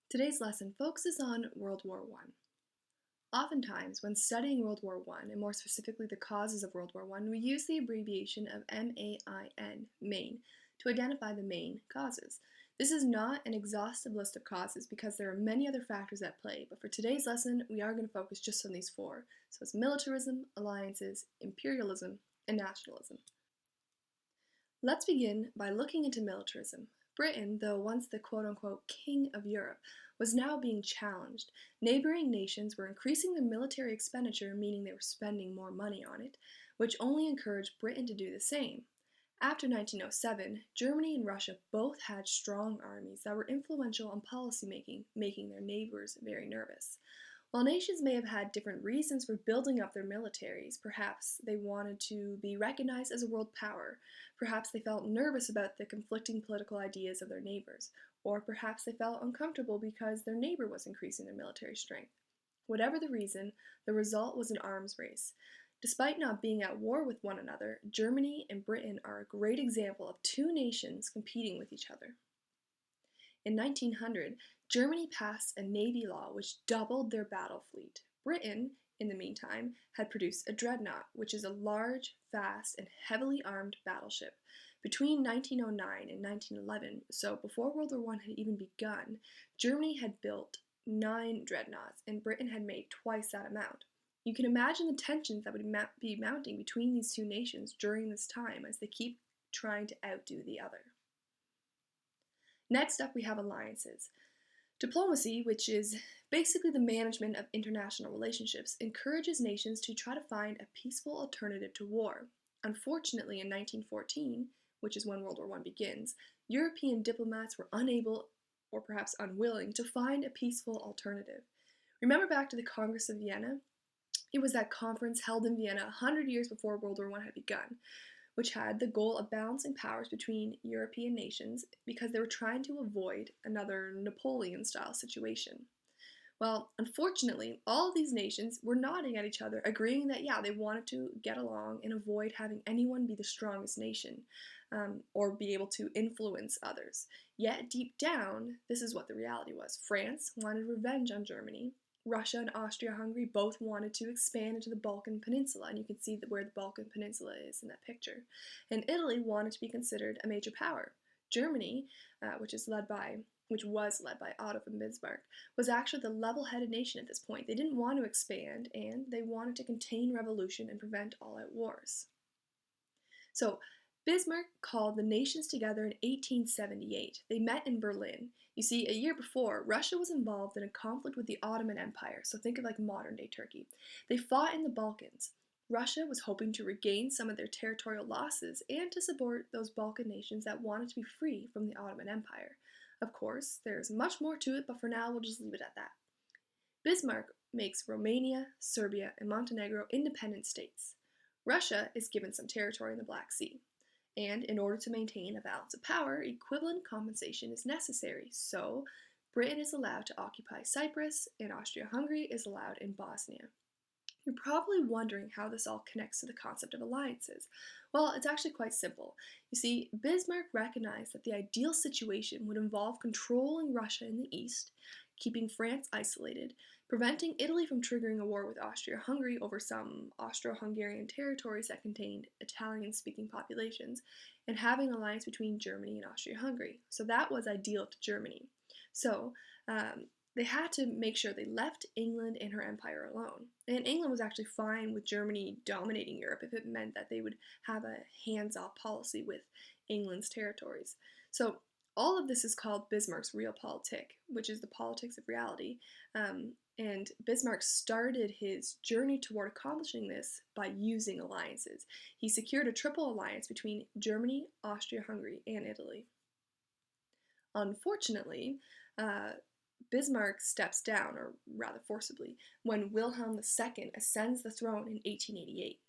Today's lesson focuses on World War I. Oftentimes, when studying World War I, and more specifically the causes of World War I, we use the abbreviation of MAIN, to identify the main causes. This is not an exhaustive list of causes because there are many other factors at play, but for today's lesson, we are going to focus just on these four. So it's militarism, alliances, imperialism, and nationalism. Let's begin by looking into militarism. Britain, though once the quote-unquote king of Europe, was now being challenged. Neighboring nations were increasing their military expenditure, meaning they were spending more money on it, which only encouraged Britain to do the same. After 1907, Germany and Russia both had strong armies that were influential on policymaking, making their neighbors very nervous. While nations may have had different reasons for building up their militaries, perhaps they wanted to be recognized as a world power, perhaps they felt nervous about the conflicting political ideas of their neighbors, or perhaps they felt uncomfortable because their neighbor was increasing their military strength. Whatever the reason, the result was an arms race. Despite not being at war with one another, Germany and Britain are a great example of two nations competing with each other. In 1900, Germany passed a navy law which doubled their battle fleet. Britain, in the meantime, had produced a dreadnought, which is a large, fast, and heavily armed battleship. Between 1909 and 1911, so before World War I had even begun, Germany had built 9 dreadnoughts, and Britain had made twice that amount. You can imagine the tensions that would be mounting between these two nations during this time as they keep trying to outdo the other. Next up, we have alliances. Diplomacy, which is basically the management of international relationships, encourages nations to try to find a peaceful alternative to war. Unfortunately, in 1914, which is when World War I begins, European diplomats were unable, or perhaps unwilling, to find a peaceful alternative. Remember back to the Congress of Vienna? It was that conference held in Vienna 100 years before World War I had begun, which had the goal of balancing powers between European nations because they were trying to avoid another Napoleon-style situation. Well, unfortunately, all of these nations were nodding at each other, agreeing that, yeah, they wanted to get along and avoid having anyone be the strongest nation or be able to influence others. Yet, deep down, this is what the reality was. France wanted revenge on Germany. Russia and Austria-Hungary both wanted to expand into the Balkan Peninsula, and you can see where the Balkan Peninsula is in that picture. And Italy wanted to be considered a major power. Germany, which was led by Otto von Bismarck, was actually the level-headed nation at this point. They didn't want to expand, and they wanted to contain revolution and prevent all-out wars. So Bismarck called the nations together in 1878. They met in Berlin. You see, a year before, Russia was involved in a conflict with the Ottoman Empire, so think of like modern-day Turkey. They fought in the Balkans. Russia was hoping to regain some of their territorial losses and to support those Balkan nations that wanted to be free from the Ottoman Empire. Of course, there's much more to it, but for now we'll just leave it at that. Bismarck makes Romania, Serbia, and Montenegro independent states. Russia is given some territory in the Black Sea. And in order to maintain a balance of power, equivalent compensation is necessary. So, Britain is allowed to occupy Cyprus, and Austria-Hungary is allowed in Bosnia. You're probably wondering how this all connects to the concept of alliances. Well, it's actually quite simple. You see, Bismarck recognized that the ideal situation would involve controlling Russia in the east, keeping France isolated, preventing Italy from triggering a war with Austria-Hungary over some Austro-Hungarian territories that contained Italian-speaking populations, and having an alliance between Germany and Austria-Hungary. So that was ideal to Germany. So they had to make sure they left England and her empire alone. And England was actually fine with Germany dominating Europe if it meant that they would have a hands-off policy with England's territories. So all of this is called Bismarck's realpolitik, which is the politics of reality. And Bismarck started his journey toward accomplishing this by using alliances. He secured a triple alliance between Germany, Austria-Hungary, and Italy. Unfortunately, Bismarck steps down, or rather forcibly, when Wilhelm II ascends the throne in 1888.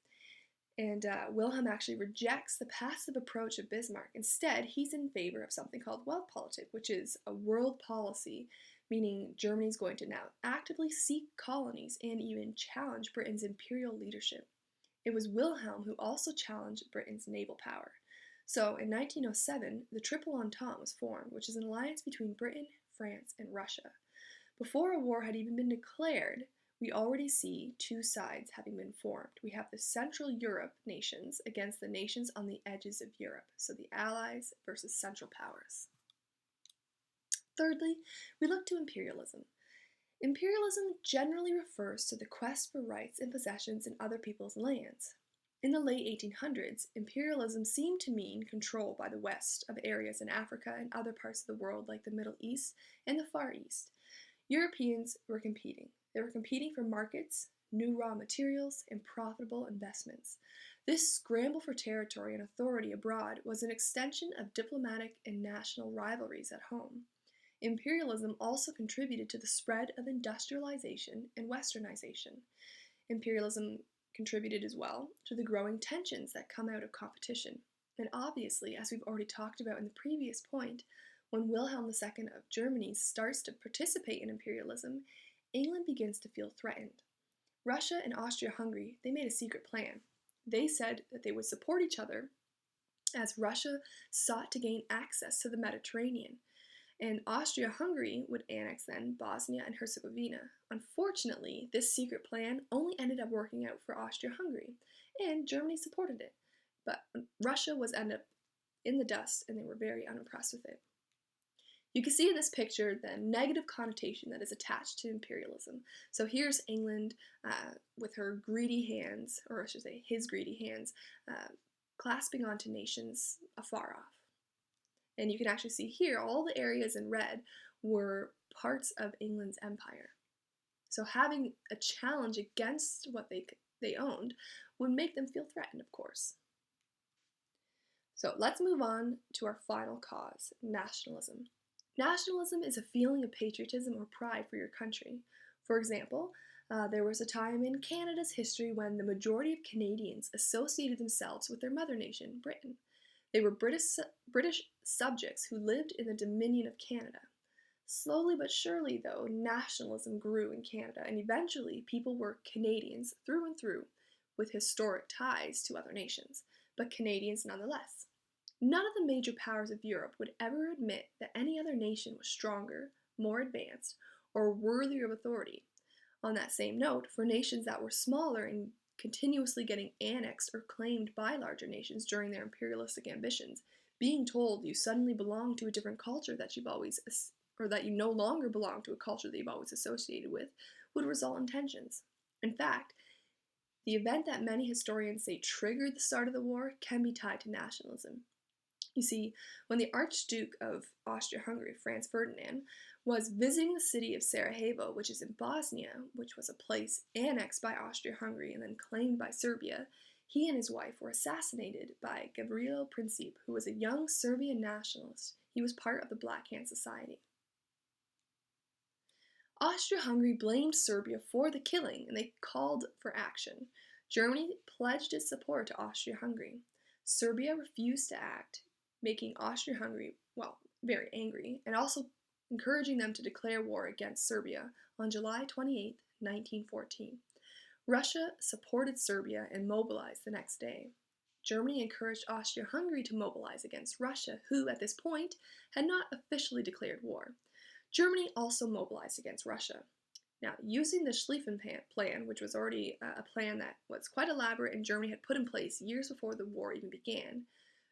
And Wilhelm actually rejects the passive approach of Bismarck. Instead, he's in favor of something called Weltpolitik, which is a world policy, meaning Germany's going to now actively seek colonies and even challenge Britain's imperial leadership. It was Wilhelm who also challenged Britain's naval power. So in 1907, the Triple Entente was formed, which is an alliance between Britain, France, and Russia. Before a war had even been declared, we already see two sides having been formed. We have the Central Europe nations against the nations on the edges of Europe, so the Allies versus Central Powers. Thirdly, we look to imperialism. Imperialism generally refers to the quest for rights and possessions in other people's lands. In the late 1800s, imperialism seemed to mean control by the West of areas in Africa and other parts of the world like the Middle East and the Far East. Europeans were competing. They were competing for markets, new raw materials, and profitable investments. This scramble for territory and authority abroad was an extension of diplomatic and national rivalries at home. Imperialism also contributed to the spread of industrialization and westernization. Imperialism contributed as well to the growing tensions that come out of competition. And obviously, as we've already talked about in the previous point, when Wilhelm II of Germany starts to participate in imperialism, England begins to feel threatened. Russia and Austria-Hungary, they made a secret plan. They said that they would support each other as Russia sought to gain access to the Mediterranean, and Austria-Hungary would annex then Bosnia and Herzegovina. Unfortunately, this secret plan only ended up working out for Austria-Hungary, and Germany supported it. But Russia was ended up in the dust, and they were very unimpressed with it. You can see in this picture the negative connotation that is attached to imperialism. So here's England with her greedy hands, or I should say his greedy hands, clasping onto nations afar off. And you can actually see here, all the areas in red were parts of England's empire. So having a challenge against what they owned would make them feel threatened, of course. So let's move on to our final cause, nationalism. Nationalism is a feeling of patriotism or pride for your country. For example, there was a time in Canada's history when the majority of Canadians associated themselves with their mother nation, Britain. They were British subjects who lived in the Dominion of Canada. Slowly but surely, though, nationalism grew in Canada, and eventually people were Canadians through and through, with historic ties to other nations, but Canadians nonetheless. None of the major powers of Europe would ever admit that any other nation was stronger, more advanced, or worthier of authority. On that same note, for nations that were smaller and continuously getting annexed or claimed by larger nations during their imperialistic ambitions, being told you suddenly belong to a different culture that you've always, or that you no longer belong to a culture that you've always associated with, would result in tensions. In fact, the event that many historians say triggered the start of the war can be tied to nationalism. You see, when the Archduke of Austria-Hungary, Franz Ferdinand, was visiting the city of Sarajevo, which is in Bosnia, which was a place annexed by Austria-Hungary and then claimed by Serbia, he and his wife were assassinated by Gavrilo Princip, who was a young Serbian nationalist. He was part of the Black Hand Society. Austria-Hungary blamed Serbia for the killing, and they called for action. Germany pledged its support to Austria-Hungary. Serbia refused to act, making Austria-Hungary, very angry, and also encouraging them to declare war against Serbia on July 28, 1914. Russia supported Serbia and mobilized the next day. Germany encouraged Austria-Hungary to mobilize against Russia, who, at this point, had not officially declared war. Germany also mobilized against Russia. Now, using the Schlieffen Plan, which was already a plan that was quite elaborate and Germany had put in place years before the war even began,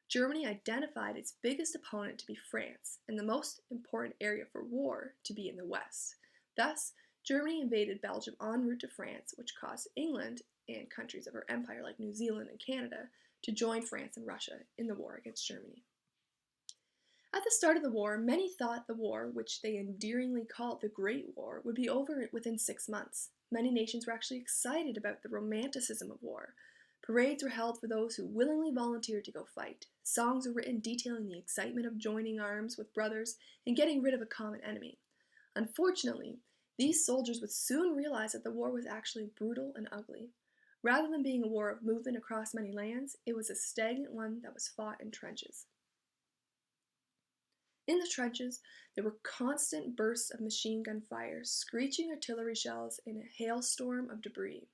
Germany identified its biggest opponent to be France, and the most important area for war to be in the west. Thus, Germany invaded Belgium en route to France, which caused England and countries of her empire like New Zealand and Canada to join France and Russia in the war against Germany. At the start of the war, many thought the war, which they endearingly called the Great War, would be over within 6 months. Many nations were actually excited about the romanticism of war. Parades were held for those who willingly volunteered to go fight. Songs were written detailing the excitement of joining arms with brothers and getting rid of a common enemy. Unfortunately, these soldiers would soon realize that the war was actually brutal and ugly. Rather than being a war of movement across many lands, it was a stagnant one that was fought in trenches. In the trenches, there were constant bursts of machine gun fire, screeching artillery shells, and a hailstorm of debris.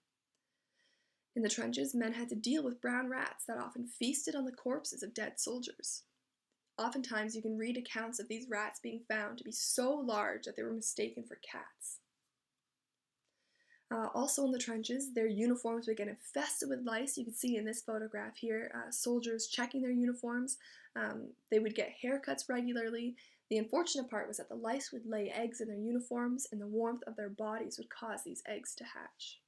In the trenches, men had to deal with brown rats that often feasted on the corpses of dead soldiers. Oftentimes, you can read accounts of these rats being found to be so large that they were mistaken for cats. Also in the trenches, their uniforms would get infested with lice. You can see in this photograph here, soldiers checking their uniforms. They would get haircuts regularly. The unfortunate part was that the lice would lay eggs in their uniforms, and the warmth of their bodies would cause these eggs to hatch.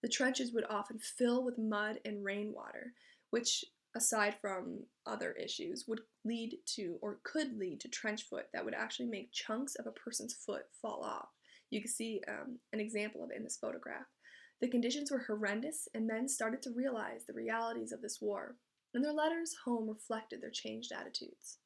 The trenches would often fill with mud and rainwater, which, aside from other issues, would lead to, or could lead to, trench foot that would actually make chunks of a person's foot fall off. You can see an example of it in this photograph. The conditions were horrendous, and men started to realize the realities of this war, and their letters home reflected their changed attitudes.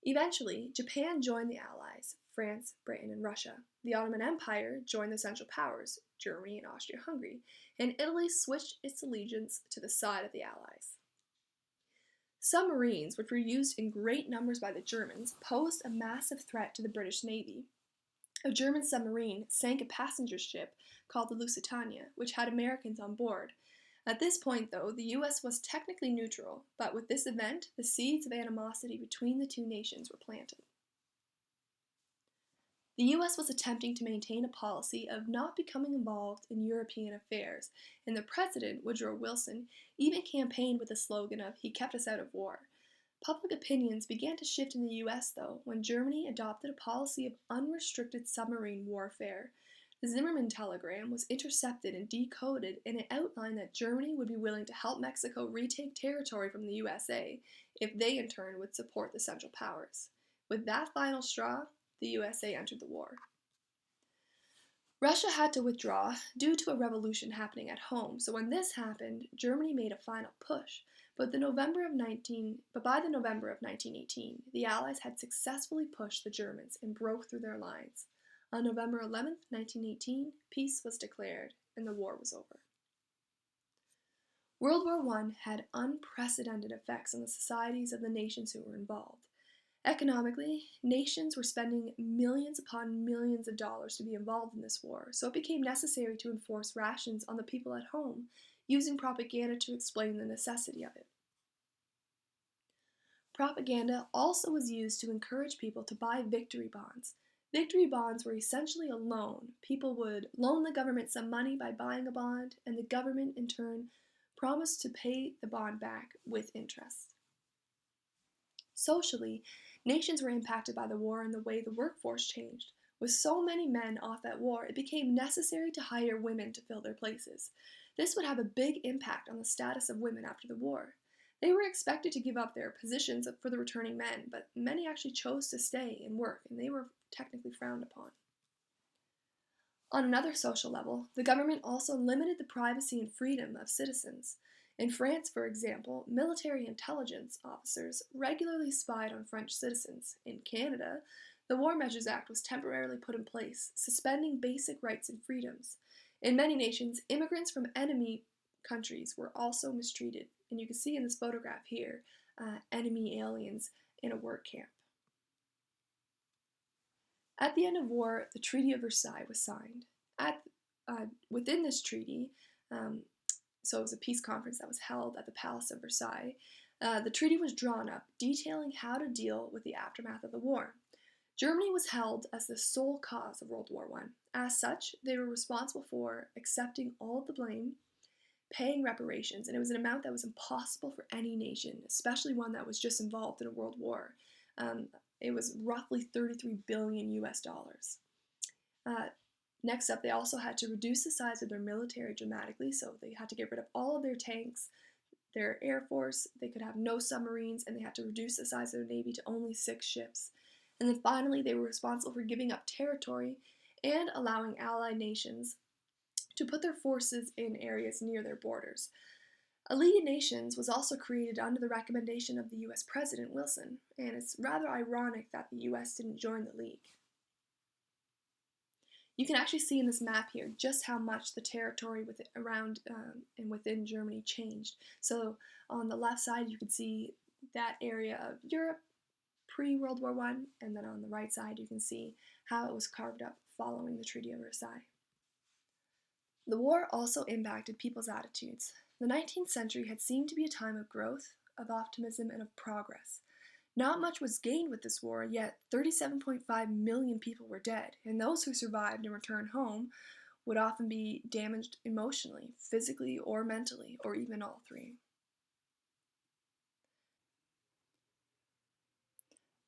Eventually, Japan joined the Allies, France, Britain, and Russia. The Ottoman Empire joined the Central Powers, Germany and Austria-Hungary, and Italy switched its allegiance to the side of the Allies. Submarines, which were used in great numbers by the Germans, posed a massive threat to the British Navy. A German submarine sank a passenger ship called the Lusitania, which had Americans on board. At this point, though, the US was technically neutral, but with this event, the seeds of animosity between the two nations were planted. The US was attempting to maintain a policy of not becoming involved in European affairs, and the president, Woodrow Wilson, even campaigned with the slogan of "He kept us out of war." Public opinions began to shift in the US, though, when Germany adopted a policy of unrestricted submarine warfare. The Zimmermann telegram was intercepted and decoded, and it outlined that Germany would be willing to help Mexico retake territory from the USA if they, in turn, would support the Central Powers. With that final straw, the USA entered the war. Russia had to withdraw due to a revolution happening at home, so when this happened, Germany made a final push. But by the November of 1918, the Allies had successfully pushed the Germans and broke through their lines. On November 11, 1918, peace was declared, and the war was over. World War I had unprecedented effects on the societies of the nations who were involved. Economically, nations were spending millions upon millions of dollars to be involved in this war, so it became necessary to enforce rations on the people at home, using propaganda to explain the necessity of it. Propaganda also was used to encourage people to buy victory bonds. Victory bonds were essentially a loan. People would loan the government some money by buying a bond, and the government, in turn, promised to pay the bond back with interest. Socially, nations were impacted by the war in the way the workforce changed. With so many men off at war, it became necessary to hire women to fill their places. This would have a big impact on the status of women after the war. They were expected to give up their positions for the returning men, but many actually chose to stay and work, and they were technically frowned upon. On another social level, the government also limited the privacy and freedom of citizens. In France, for example, military intelligence officers regularly spied on French citizens. In Canada, the War Measures Act was temporarily put in place, suspending basic rights and freedoms. In many nations, immigrants from enemy countries were also mistreated, and you can see in this photograph here, enemy aliens in a work camp. At the end of war, the Treaty of Versailles was signed. Within this treaty, so it was a peace conference that was held at the Palace of Versailles, the treaty was drawn up, detailing how to deal with the aftermath of the war. Germany was held as the sole cause of World War I. As such, they were responsible for accepting all of the blame, paying reparations, and it was an amount that was impossible for any nation, especially one that was just involved in a world war. It was roughly 33 billion US dollars. Next up, they also had to reduce the size of their military dramatically, so they had to get rid of all of their tanks, their air force, they could have no submarines, and they had to reduce the size of their navy to only 6 ships. And then finally, they were responsible for giving up territory and allowing allied nations to put their forces in areas near their borders. A League of Nations was also created under the recommendation of the US President Wilson, and it's rather ironic that the US didn't join the League. You can actually see in this map here just how much the territory around and within Germany changed. So on the left side you can see that area of Europe pre-World War I, and then on the right side you can see how it was carved up following the Treaty of Versailles. The war also impacted people's attitudes. The 19th century had seemed to be a time of growth, of optimism, and of progress. Not much was gained with this war, yet 37.5 million people were dead, and those who survived and returned home would often be damaged emotionally, physically, or mentally, or even all three.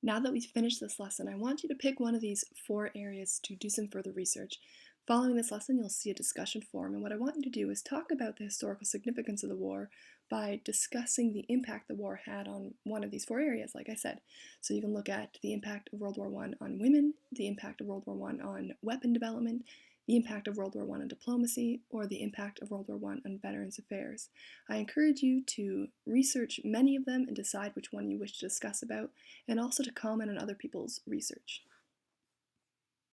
Now that we've finished this lesson, I want you to pick one of these 4 areas to do some further research. Following this lesson, you'll see a discussion forum, and what I want you to do is talk about the historical significance of the war by discussing the impact the war had on one of these 4 areas, like I said. So you can look at the impact of World War I on women, the impact of World War I on weapon development, the impact of World War I on diplomacy, or the impact of World War I on Veterans Affairs. I encourage you to research many of them and decide which one you wish to discuss about, and also to comment on other people's research.